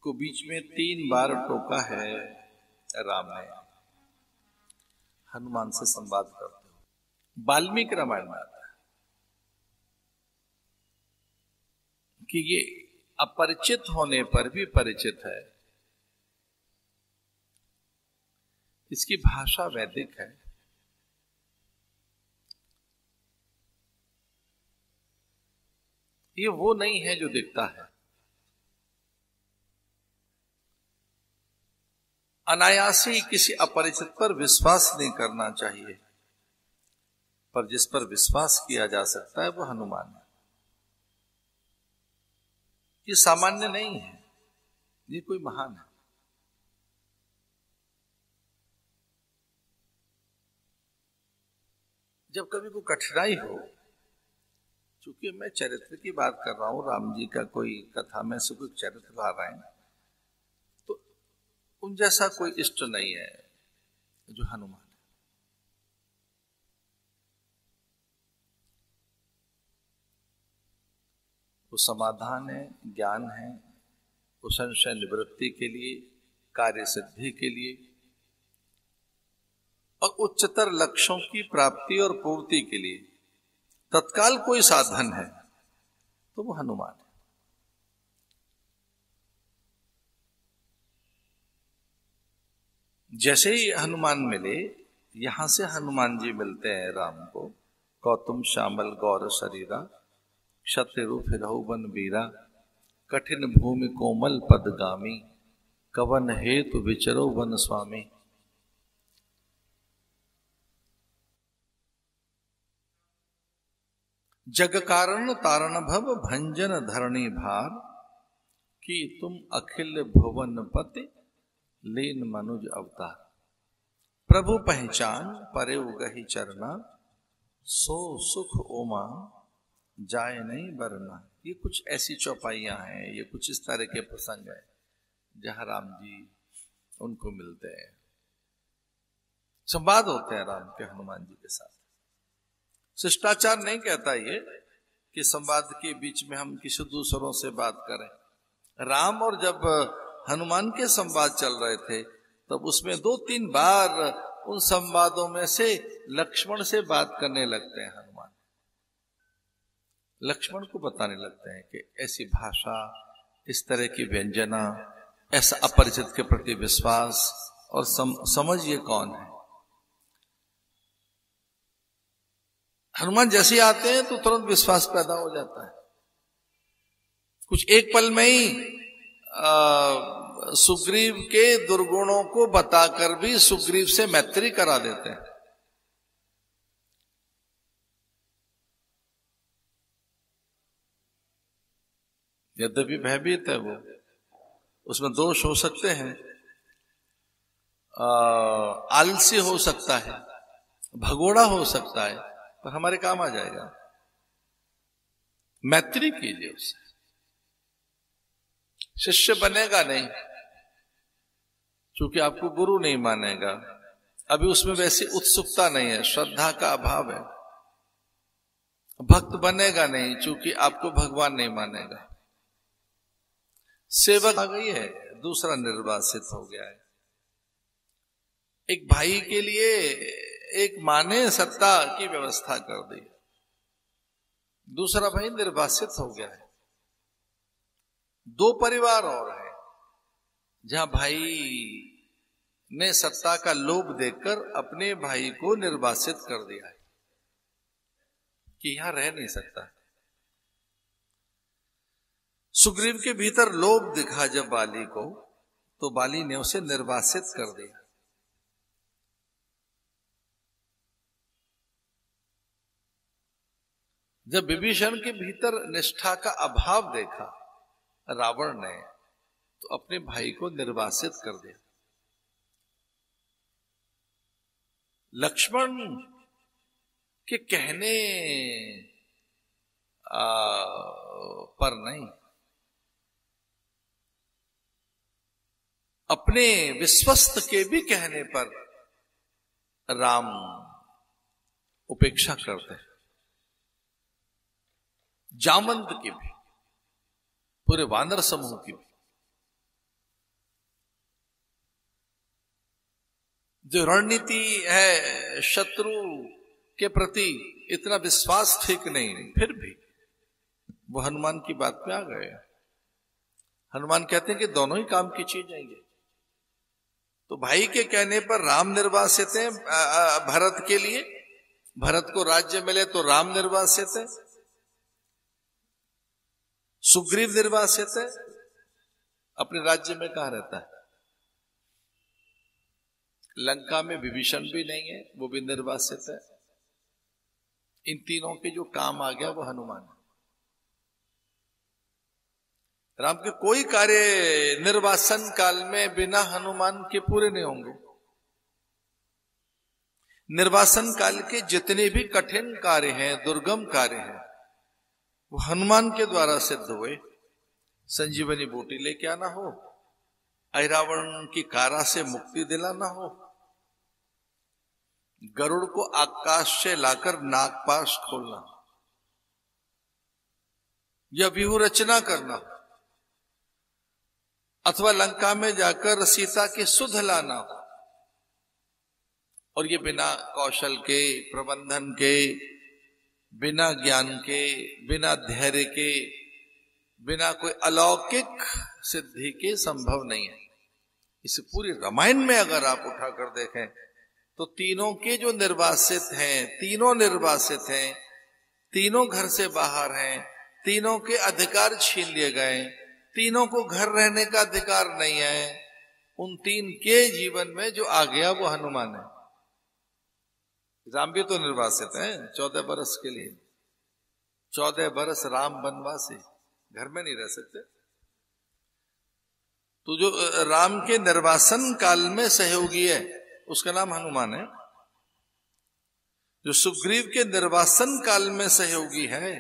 को बीच में 3 बार टोका है राम ने हनुमान से संवाद करते हो। वाल्मीकि रामायण में आता है कि ये अपरिचित होने पर भी परिचित है, इसकी भाषा वैदिक है, ये वो नहीं है जो दिखता है। अनायासी किसी अपरिचित पर विश्वास नहीं करना चाहिए, पर जिस पर विश्वास किया जा सकता है वो हनुमान है। ये सामान्य नहीं है, ये कोई महान है। जब कभी कोई कठिनाई हो, चूंकि मैं चरित्र की बात कर रहा हूं, राम जी का कोई कथा में से कोई चरित्र ला रहे हैं, तो उन जैसा कोई इष्ट नहीं है जो हनुमान है। वो समाधान है, ज्ञान है, वो संशय निवृत्ति के लिए, कार्य सिद्धि के लिए और उच्चतर लक्ष्यों की प्राप्ति और पूर्ति के लिए तत्काल कोई साधन है तो वो हनुमान है। जैसे ही हनुमान मिले, यहां से हनुमान जी मिलते हैं राम को। कौतुम श्यामल गौर शरीरा, क्षत्रिरु फिरहु वन बीरा, कठिन भूमि कोमल पदगामी, कवन हेतु विचरो वन स्वामी। जग कारण तारण भव भंजन धरणी भार, कि तुम अखिल भुवन पति लीन मनुज अवतार। प्रभु पहचान परे गही चरना, सो सुख ओमा जाए नहीं बरना। ये कुछ ऐसी चौपाइयां हैं, ये कुछ इस तरह के प्रसंग है जहां राम जी उनको मिलते हैं, संवाद होते हैं राम के हनुमान जी के साथ। शिष्टाचार नहीं कहता ये कि संवाद के बीच में हम किसी दूसरों से बात करें। राम और जब हनुमान के संवाद चल रहे थे, तब उसमें 2-3 बार उन संवादों में से लक्ष्मण से बात करने लगते हैं हनुमान। लक्ष्मण को बताने लगते हैं कि ऐसी भाषा, इस तरह की व्यंजना, ऐसा अपरिचित के प्रति विश्वास और समझ ये कौन है। हनुमान जैसे ही आते हैं तो तुरंत विश्वास पैदा हो जाता है। कुछ एक पल में ही सुग्रीव के दुर्गुणों को बताकर भी सुग्रीव से मैत्री करा देते हैं। यद्यपि भयभीत है वो, उसमें दोष हो सकते हैं, आलसी हो सकता है, भगोड़ा हो सकता है, पर हमारे काम आ जाएगा। मैत्री कीजिए उससे, शिष्य बनेगा नहीं, क्योंकि आपको गुरु नहीं मानेगा, अभी उसमें वैसी उत्सुकता नहीं है, श्रद्धा का अभाव है। भक्त बनेगा नहीं, क्योंकि आपको भगवान नहीं मानेगा। सेवक आ गई है, दूसरा निर्वासित हो गया है। एक भाई के लिए एक मां ने सत्ता की व्यवस्था कर दी, दूसरा भाई निर्वासित हो गया है। 2 परिवार और हैं जहां भाई ने सत्ता का लोभ देकर अपने भाई को निर्वासित कर दिया है कि यहां रह नहीं सकता। सुग्रीव के भीतर लोभ दिखा जब बाली को, तो बाली ने उसे निर्वासित कर दिया। जब विभीषण के भीतर निष्ठा का अभाव देखा रावण ने, तो अपने भाई को निर्वासित कर दिया। लक्ष्मण के कहने पर नहीं, अपने विश्वस्त के भी कहने पर राम उपेक्षा करते हैं। जामवंत की भी, पूरे वानर समूह की भी। जो रणनीति है शत्रु के प्रति इतना विश्वास ठीक नहीं, फिर भी वो हनुमान की बात पे आ गए। हनुमान कहते हैं कि दोनों ही काम की चीज है ये। तो भाई के कहने पर राम निर्वासित है भरत के लिए, भरत को राज्य मिले तो राम निर्वासित है, सुग्रीव निर्वासित है, अपने राज्य में कहां रहता है? लंका में विभीषण भी नहीं है, वो भी निर्वासित है। इन तीनों के जो काम आ गया वो हनुमान है। राम के कोई कार्य निर्वासन काल में बिना हनुमान के पूरे नहीं होंगे। निर्वासन काल के जितने भी कठिन कार्य हैं, दुर्गम कार्य हैं, वो हनुमान के द्वारा सिद्ध हुए। संजीवनी बूटी लेके आना हो, ऐरावण की कारा से मुक्ति दिलाना हो, गरुड़ को आकाश से लाकर नागपाश खोलना, या व्यूह रचना करना, अथवा लंका में जाकर सीता के सुध लाना हो, और ये बिना कौशल के, प्रबंधन के, बिना ज्ञान के, बिना धैर्य के, बिना कोई अलौकिक सिद्धि के संभव नहीं है। इस पूरी रामायण में अगर आप उठाकर देखें तो तीनों के जो निर्वासित हैं, तीनों निर्वासित हैं, तीनों घर से बाहर हैं, तीनों के अधिकार छीन लिए गए, तीनों को घर रहने का अधिकार नहीं है। उन तीन के जीवन में जो आ गया वो हनुमान है। राम भी तो निर्वासित हैं 14 बरस के लिए। 14 बरस राम वनवासी, घर में नहीं रह सकते। तो जो राम के निर्वासन काल में सहयोगी है उसका नाम हनुमान है। जो सुग्रीव के निर्वासन काल में सहयोगी है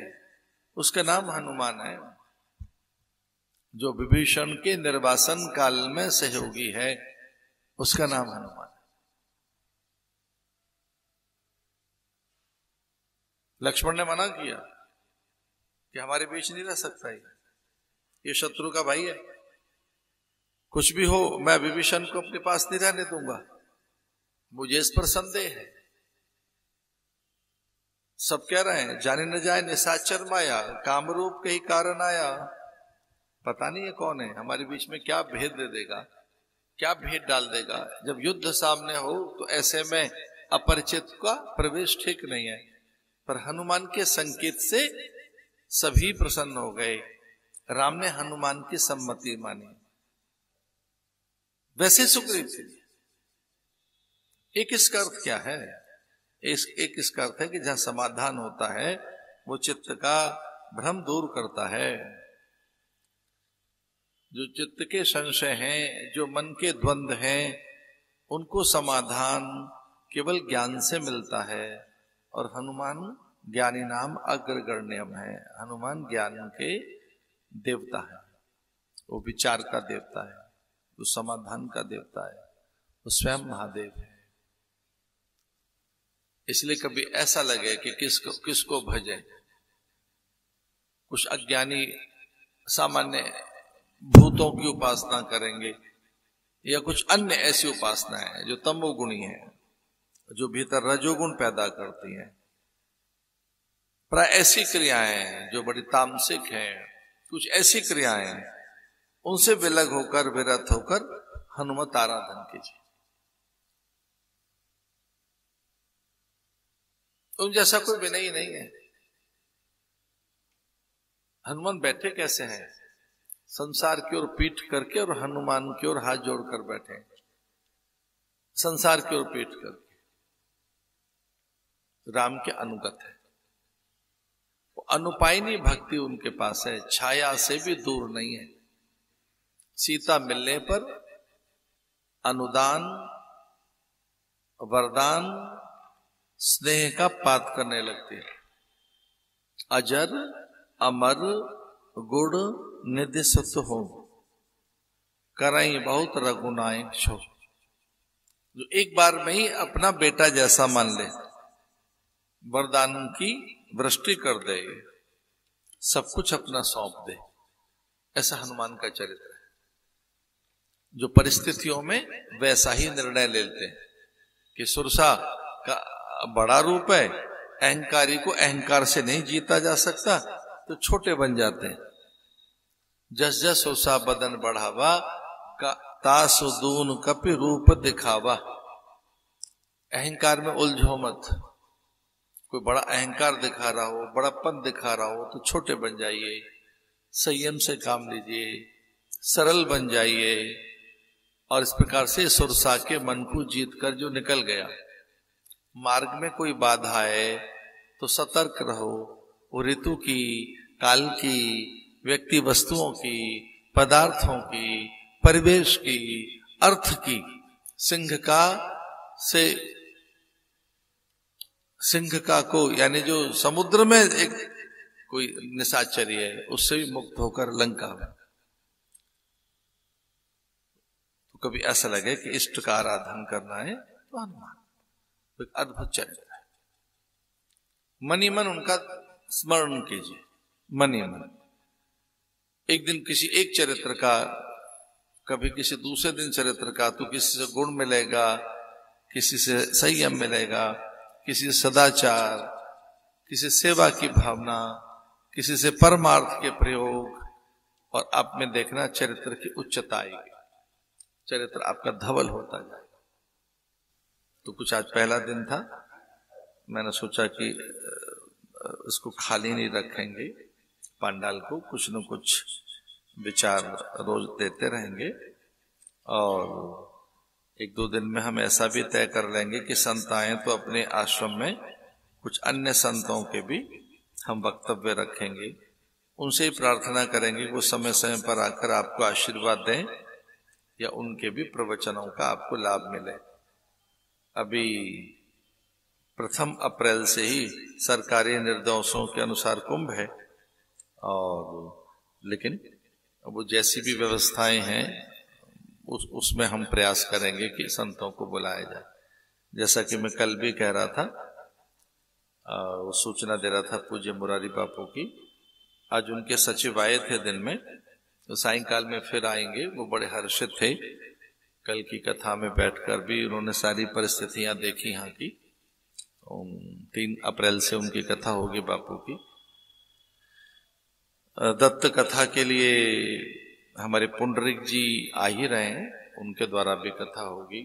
उसका नाम हनुमान है। जो विभीषण के निर्वासन काल में सहयोगी है उसका नाम हनुमान है। लक्ष्मण ने मना किया कि हमारे बीच नहीं रह सकता, ये शत्रु का भाई है, कुछ भी हो मैं विभीषण को अपने पास नहीं रहने दूंगा, मुझे इस पर संदेह है। सब कह रहे हैं जाने न जाए निशाचर माया, कामरूप के ही कारण आया। पता नहीं है कौन है, हमारे बीच में क्या भेद दे देगा, क्या भेद डाल देगा। जब युद्ध सामने हो तो ऐसे में अपरिचित का प्रवेश ठीक नहीं है। पर हनुमान के संकेत से सभी प्रसन्न हो गए। राम ने हनुमान की सम्मति मानी। वैसे सुग्रीव थे। एक इसका अर्थ क्या है? एक इसका अर्थ है कि जहां समाधान होता है वो चित्त का भ्रम दूर करता है। जो चित्त के संशय हैं, जो मन के द्वंद्व हैं, उनको समाधान केवल ज्ञान से मिलता है। और हनुमान ज्ञानी नाम अग्रगण्यम है। हनुमान ज्ञान के देवता है, वो विचार का देवता है, वो समाधान का देवता है, वो स्वयं महादेव है। इसलिए कभी ऐसा लगे कि किसको भजे, कुछ अज्ञानी सामान्य भूतों की उपासना करेंगे या कुछ अन्य ऐसी उपासनाएं जो तमोगुणी है, जो भीतर रजोगुण पैदा करती हैं, प्राय ऐसी क्रियाएं जो बड़ी तामसिक हैं, कुछ ऐसी क्रियाएं, उनसे विलग होकर, विरत होकर हनुमत आराधन कीजिए। उन जैसा कोई विनयी नहीं है। हनुमान बैठे कैसे हैं? संसार की ओर पीठ करके और हनुमान की ओर हाथ जोड़कर बैठे। संसार की ओर पीठ करके राम के अनुगत है। वो अनुपायनी भक्ति उनके पास है, छाया से भी दूर नहीं है। सीता मिलने पर अनुदान, वरदान, स्नेह का पात करने लगती है। अजर अमर गुड़ निधि सुत हो, करई बहुत रघुनायक छो। जो एक बार में ही अपना बेटा जैसा मान ले, वरदान की वृष्टि कर दे, सब कुछ अपना सौंप दे, ऐसा हनुमान का चरित्र है। जो परिस्थितियों में वैसा ही निर्णय लेते हैं। कि सुरसा का बड़ा रूप है, अहंकारी को अहंकार से नहीं जीता जा सकता, तो छोटे बन जाते हैं। जस जस सुरसा बदन बढ़ावा, का तासु दून कपि रूप दिखावा। अहंकार में उलझो मत। कोई बड़ा अहंकार दिखा रहा हो, बड़ापन दिखा रहा हो, तो छोटे बन जाइए, संयम से काम लीजिए, सरल बन जाइए। और इस प्रकार से सुरसा के मन को जीत कर जो निकल गया, मार्ग में कोई बाधा है तो सतर्क रहो। वो ऋतु की, काल की, व्यक्ति वस्तुओं की, पदार्थों की, परिवेश की, अर्थ की, सिंह का को यानी जो समुद्र में एक कोई निशाचरी है, उससे भी मुक्त होकर लंका में। तो कभी ऐसा लगे कि इष्ट का आराधन करना है तो हनुमान एक अद्भुत चरित्र है। मनी मन उनका स्मरण कीजिए, मनी मन। एक दिन किसी एक चरित्र का, कभी किसी दूसरे दिन चरित्र का, तो किसी से गुण मिलेगा, किसी से संयम मिलेगा, किसी से सदाचार, किसी सेवा की भावना, किसी से परमार्थ के प्रयोग। और आप में देखना चरित्र की उच्चता आएगी, चरित्र आपका धवल होता जाएगा। तो कुछ आज पहला दिन था, मैंने सोचा कि इसको खाली नहीं रखेंगे, पंडाल को कुछ न कुछ विचार रोज देते रहेंगे। और एक दो दिन में हम ऐसा भी तय कर लेंगे कि संत आए तो अपने आश्रम में कुछ अन्य संतों के भी हम वक्तव्य रखेंगे। उनसे ही प्रार्थना करेंगे कि वो समय समय पर आकर आपको आशीर्वाद दें, या उनके भी प्रवचनों का आपको लाभ मिले। अभी 1 अप्रैल से ही सरकारी निर्देशों के अनुसार कुंभ है, और लेकिन वो जैसी भी व्यवस्थाएं हैं उसमें हम प्रयास करेंगे कि संतों को बुलाया जाए। जैसा कि मैं कल भी कह रहा था, वो सूचना दे रहा था पूज्य मुरारी बापू की, आज उनके सचिव आए थे दिन में, तो सायंकाल में फिर आएंगे। वो बड़े हर्षित थे, कल की कथा में बैठकर भी उन्होंने सारी परिस्थितियां देखी यहाँ की। 3 अप्रैल से उनकी कथा होगी बापू की। दत्त कथा के लिए हमारे पुंडरिक जी आ ही रहे हैं, उनके द्वारा भी कथा होगी।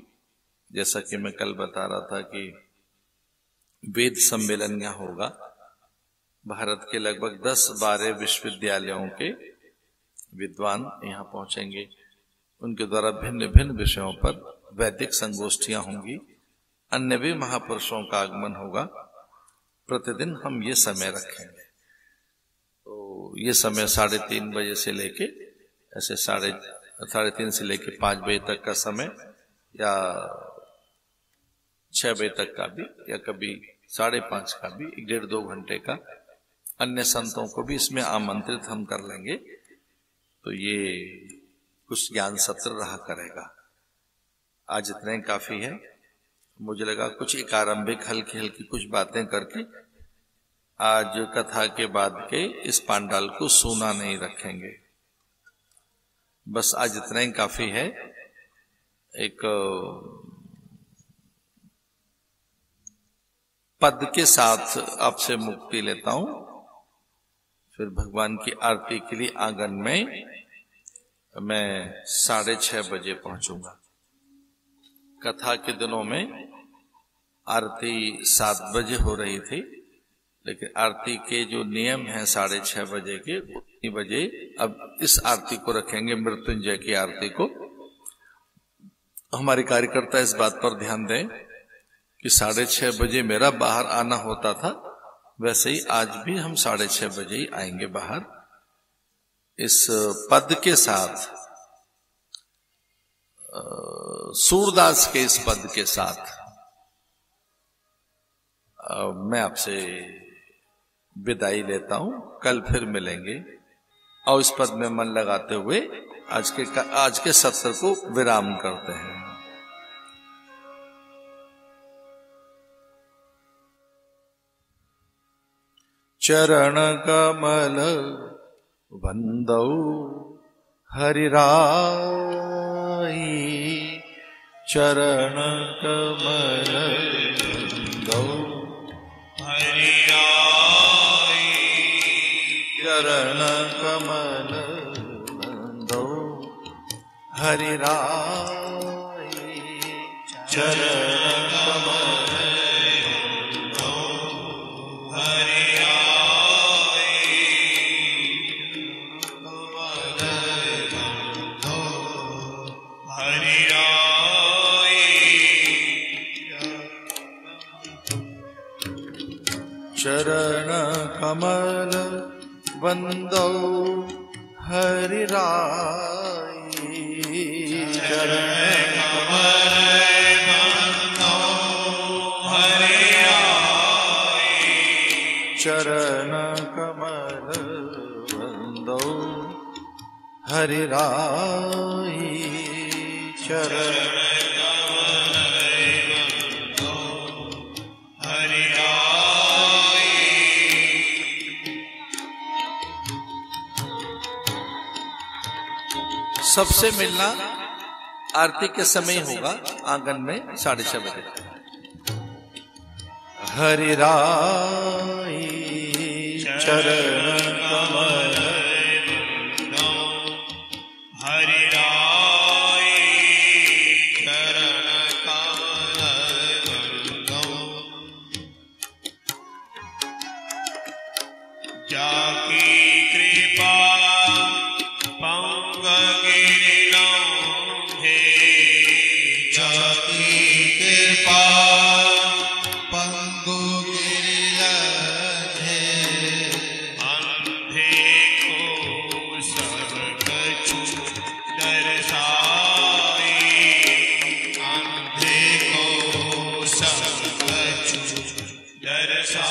जैसा कि मैं कल बता रहा था कि वेद सम्मेलन यहाँ होगा। भारत के लगभग 10-12 विश्वविद्यालयों के विद्वान यहाँ पहुंचेंगे। उनके द्वारा भिन्न भिन्न विषयों पर वैदिक संगोष्ठियां होंगी। अन्य भी महापुरुषों का आगमन होगा। प्रतिदिन हम ये समय रखेंगे। तो ये समय 3:30 बजे से लेके ऐसे 3:30 से लेके 5 बजे तक का समय, या 6 बजे तक का भी, या कभी 5:30 का भी, 1.5-2 घंटे का। अन्य संतों को भी इसमें आमंत्रित हम कर लेंगे। तो ये कुछ ज्ञान सत्र रहा करेगा। आज इतना ही काफी है। मुझे लगा कुछ एक आरंभिक हल्की हल्की कुछ बातें करके आज कथा के बाद के इस पांडाल को सूना नहीं रखेंगे। बस आज इतना ही काफी है। एक पद के साथ आपसे मुक्ति लेता हूं, फिर भगवान की आरती के लिए आंगन में मैं 6:30 बजे पहुंचूंगा। कथा के दिनों में आरती 7 बजे हो रही थी, लेकिन आरती के जो नियम हैं 6:30 बजे के, उतनी बजे अब इस आरती को रखेंगे, मृत्युंजय की आरती को। हमारे कार्यकर्ता इस बात पर ध्यान दें कि 6:30 बजे मेरा बाहर आना होता था, वैसे ही आज भी हम 6:30 बजे ही आएंगे बाहर। इस पद के साथ, सूरदास के इस पद के साथ मैं आपसे विदाई लेता हूं। कल फिर मिलेंगे और इस पद में मन लगाते हुए आज के सत्र को विराम करते हैं। चरण कमल वंदौ हरिराई, चरण कमल दो हरि आई, चरण कमल दो हरि राई, चरण कमल दो हरि आई, दो हरि आई, चरण कमल बंदो हरि राई, चरण कमल बंदो हरि आई, चरण कमल बंदो हरि राई, चरण हरि आई। सबसे मिलना आरती के समय होगा आंगन में 6:30 बजे। हरि राई, चरण कमल हरि आई, चरण कमल जाकी कृपा पंग गिरिलोंघे, जाकी कृपा पंगु गिरिलोंघे, अंधे को सब कछु दर्शाए, अंधे को सब कछु दर्शाए।